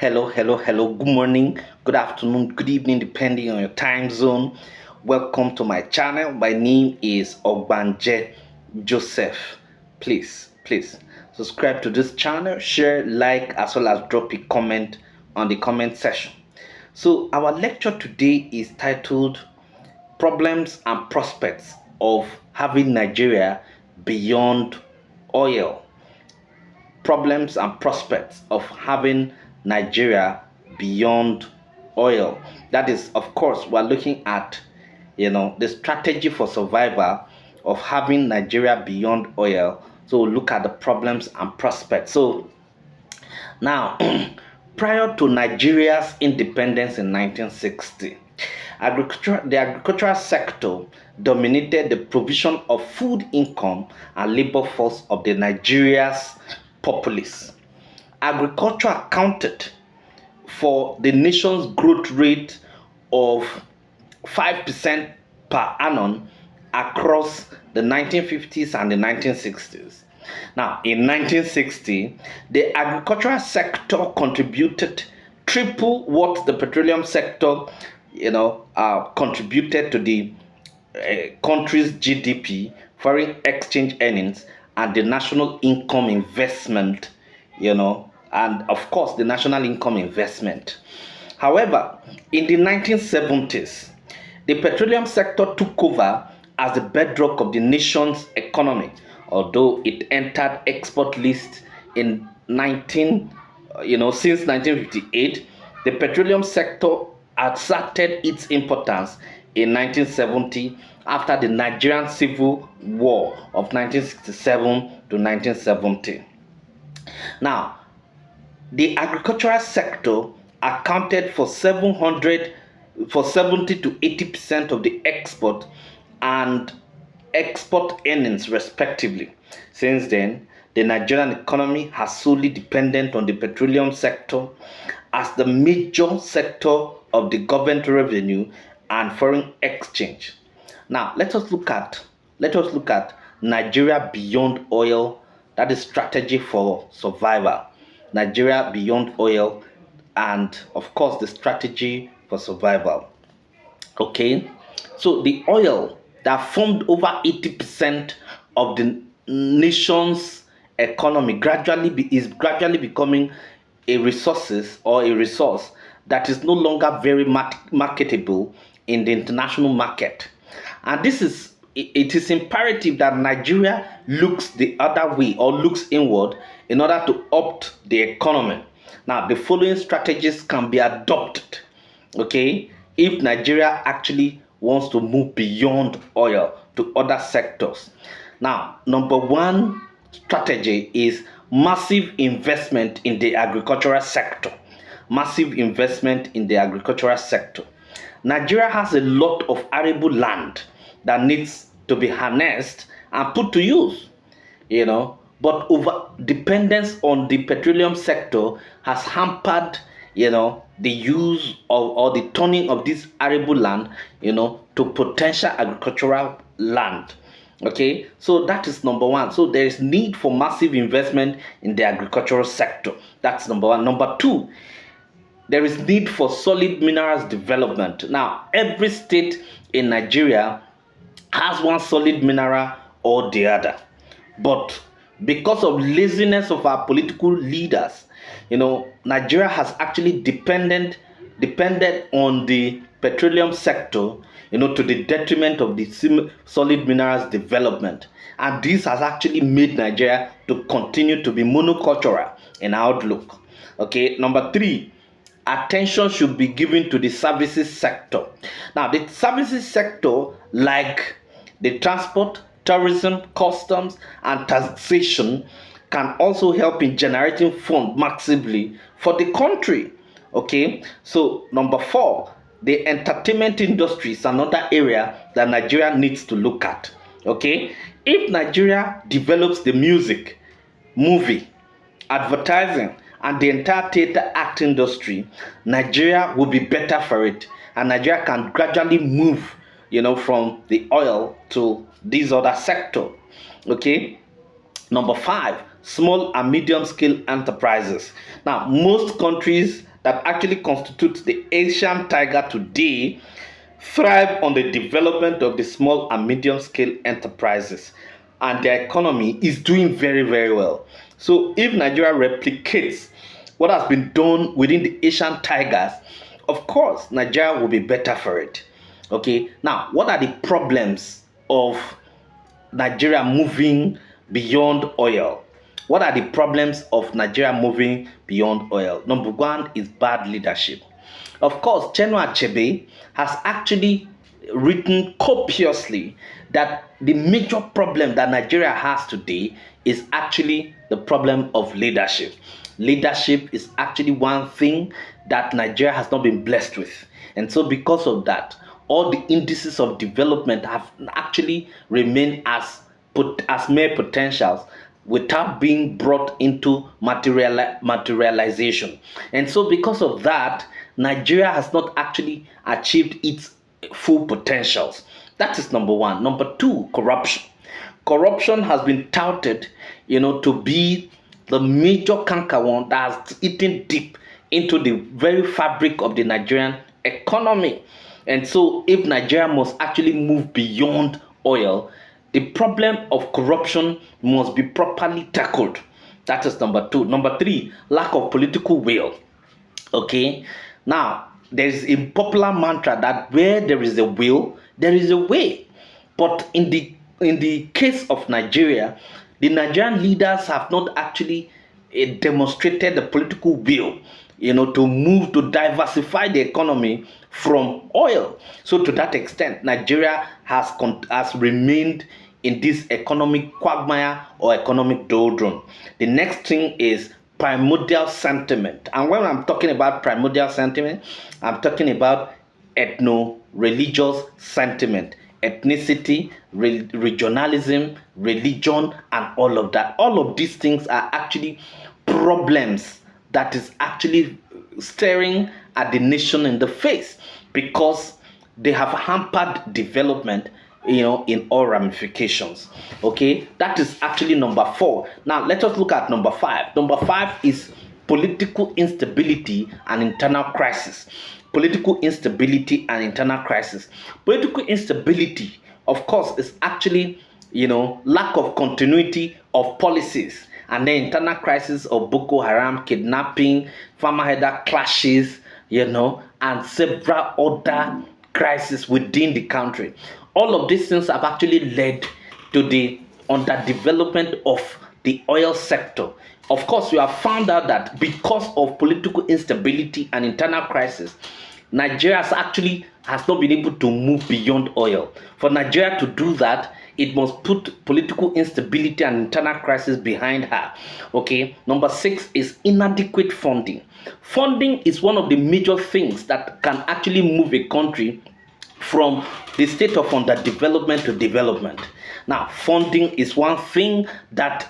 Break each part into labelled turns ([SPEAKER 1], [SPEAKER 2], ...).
[SPEAKER 1] Hello. Good morning, good afternoon, good evening, depending on your time zone. Welcome to my channel. My name is Ogbanje Joseph. Please subscribe to this channel, share, like, as well as drop a comment on the comment section. So, our lecture today is titled Problems and Prospects of Having Nigeria Beyond Oil. Problems and prospects of having Nigeria beyond oil. That is, of course, we're looking at, the strategy for survival of having Nigeria beyond oil. So we'll look at the problems and prospects. So now, prior to Nigeria's independence in 1960, the agricultural sector dominated the provision of food income and labor force of the Nigeria's populace. Agriculture accounted for the nation's growth rate of 5% per annum across the 1950s and the 1960s. Now, in 1960, the agricultural sector contributed triple what the petroleum sector, contributed to the country's GDP, foreign exchange earnings, and the national income investment, and of course the national income investment. However, in the 1970s, the petroleum sector took over as the bedrock of the nation's economy, although it entered export list in since 1958. The petroleum sector asserted its importance in 1970 after the Nigerian Civil War of 1967 to 1970. Now, the agricultural sector accounted for 70 to 80% of the export and export earnings respectively. Since then, the Nigerian economy has solely depended on the petroleum sector as the major sector of the government revenue and foreign exchange. Now, let us look at Nigeria beyond oil. That is strategy for survival. Nigeria beyond oil, and of course the strategy for survival. Okay, so the oil that formed over 80% of the nation's economy is gradually becoming a resource that is no longer very marketable in the international market. And it is imperative that Nigeria looks the other way, or looks inward, in order to opt the economy. Now, the following strategies can be adopted, okay, if Nigeria actually wants to move beyond oil to other sectors. Now, number one strategy is massive investment in the agricultural sector. Massive investment in the agricultural sector. Nigeria has a lot of arable land that needs to be harnessed and put to use, but over dependence on the petroleum sector has hampered, the use of, or the turning of this arable land, to potential agricultural land. Okay, so that is number one. So there is need for massive investment in the agricultural sector. That's number one. Number two, there is need for solid minerals development. Now, every state in Nigeria has one solid mineral or the other, but because of laziness of our political leaders, Nigeria has actually depended on the petroleum sector, to the detriment of the solid minerals development. And this has actually made Nigeria to continue to be monocultural in outlook. Okay, number three, attention should be given to the services sector. Now, the services sector, like the transport, tourism, customs, and taxation, can also help in generating funds massively for the country. Okay, so number four, the entertainment industry is another area that Nigeria needs to look at. Okay, if Nigeria develops the music, movie, advertising, and the entire theater act industry, Nigeria will be better for it, and Nigeria can gradually move, from the oil to this other sector. Okay, number five, small and medium scale enterprises. Now, most countries that actually constitutes the Asian tiger today thrive on the development of the small and medium scale enterprises, and their economy is doing very, very well. So if Nigeria replicates what has been done within the Asian tigers, of course Nigeria will be better for it. Okay, now what are the problems of Nigeria moving beyond oil? What are the problems of Nigeria moving beyond oil? Number one is bad leadership. Of course, Chenua Achebe has actually written copiously that the major problem that Nigeria has today is actually the problem of leadership. Leadership is actually one thing that Nigeria has not been blessed with. And so, because of that, all the indices of development have actually remained as mere potentials without being brought into materialization. And so, because of that, Nigeria has not actually achieved its full potentials. That is number one. Number two, corruption. Corruption has been touted, to be the major cankerworm that has eaten deep into the very fabric of the Nigerian economy. And so, if Nigeria must actually move beyond oil, the problem of corruption must be properly tackled. That is number two. Number three, lack of political will. Okay, now there is a popular mantra that where there is a will, there is a way. But in the case of Nigeria, the Nigerian leaders have not actually demonstrated the political will, to move to diversify the economy from oil. So to that extent, Nigeria has remained in this economic quagmire or economic doldrum. The next thing is primordial sentiment. And when I'm talking about primordial sentiment, I'm talking about ethno-religious sentiment, ethnicity, regionalism, religion, and all of that. All of these things are actually problems that is actually staring at the nation in the face because they have hampered development, in all ramifications. Okay, that is actually number four. Now let us look at number five. Number five is political instability and internal crisis. Political instability and internal crisis. Political instability, of course, is actually, lack of continuity of policies, and then internal crisis of Boko Haram, kidnapping, farmer header clashes, and several other crises within the country. All of these things have actually led to the underdevelopment of the oil sector. Of course, we have found out that because of political instability and internal crisis, Nigeria has not been able to move beyond oil. For Nigeria to do that, it must put political instability and internal crisis behind her. Okay. Number six is inadequate funding. Funding is one of the major things that can actually move a country from the state of underdevelopment to development. Now, funding is one thing that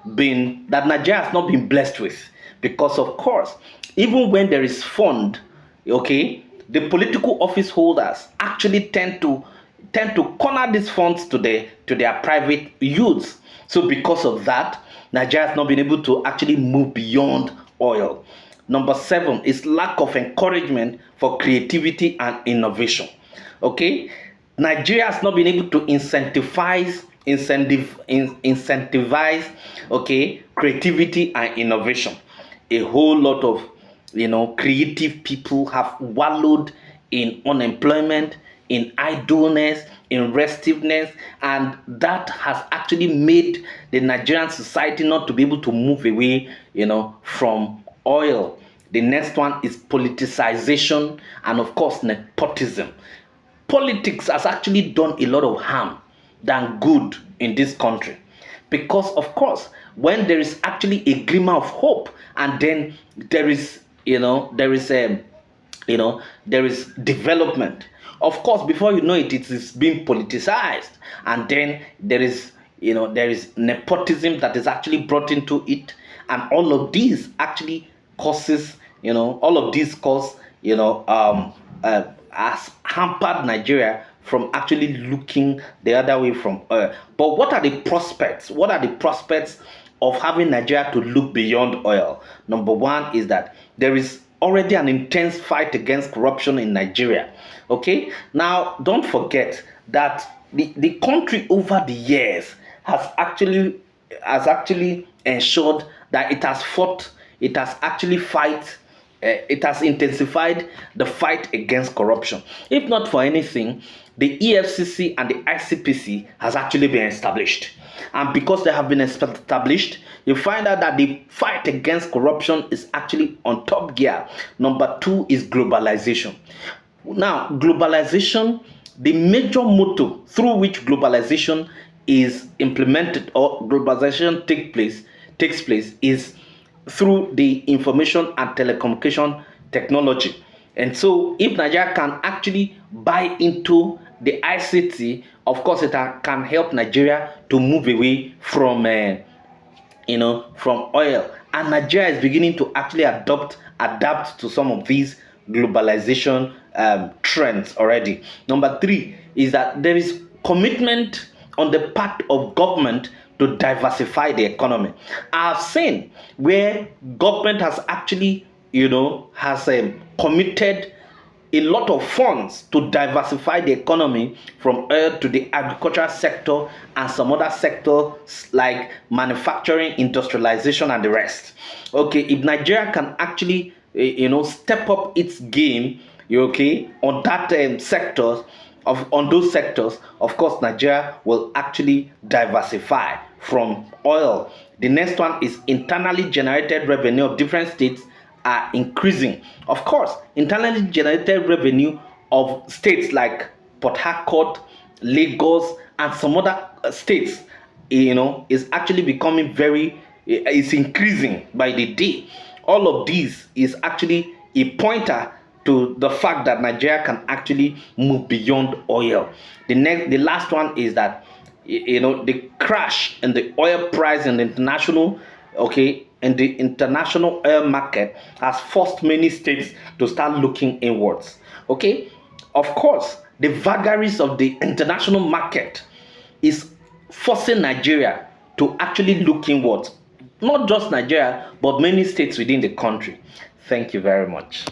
[SPEAKER 1] Nigeria has not been blessed with, because of course, even when there is fund, okay, the political office holders actually tend to corner these funds to their private use. So because of that, Nigeria has not been able to actually move beyond oil. Number seven is lack of encouragement for creativity and innovation. Okay, Nigeria has not been able to incentivize okay, creativity and innovation. A whole lot of creative people have wallowed in unemployment, in idleness, in restiveness, and that has actually made the Nigerian society not to be able to move away, from oil. The next one is politicization and of course nepotism. Politics has actually done a lot of harm than good in this country, because of course when there is actually a glimmer of hope, and then there is development, of course before you know it, it is being politicized, and then there is nepotism that is actually brought into it, and all of these actually causes has hampered Nigeria from actually looking the other way from oil. But what are the prospects? What are the prospects of having Nigeria to look beyond oil. Number one is that there is already an intense fight against corruption in Nigeria. Okay, now don't forget that the country over the years has actually ensured that it has actually it has intensified the fight against corruption. If not for anything, the EFCC and the ICPC has actually been established. And because they have been established, you find out that the fight against corruption is actually on top gear. Number two is globalization. Now, globalization, the major motto through which globalization is implemented or globalization takes place is through the information and telecommunication technology. And so if Nigeria can actually buy into the ICT, of course it can help Nigeria to move away from from oil. And Nigeria is beginning to actually adapt to some of these globalization trends already. Number three is that there is commitment on the part of government to diversify the economy. I've seen where government has actually, committed a lot of funds to diversify the economy from oil to the agricultural sector and some other sectors like manufacturing, industrialization, and the rest. Okay, if Nigeria can actually, step up its game, on that sectors, on those sectors, of course, Nigeria will actually diversify from oil. The next one is internally generated revenue of different states are increasing. Of course, internally generated revenue of states like Port Harcourt, Lagos, and some other states, is actually becoming is increasing by the day. All of these is actually a pointer to the fact that Nigeria can actually move beyond oil. The last one is that the crash in the oil price in the international oil market has forced many states to start looking inwards. Okay, of course, the vagaries of the international market is forcing Nigeria to actually look inwards. Not just Nigeria, but many states within the country. Thank you very much.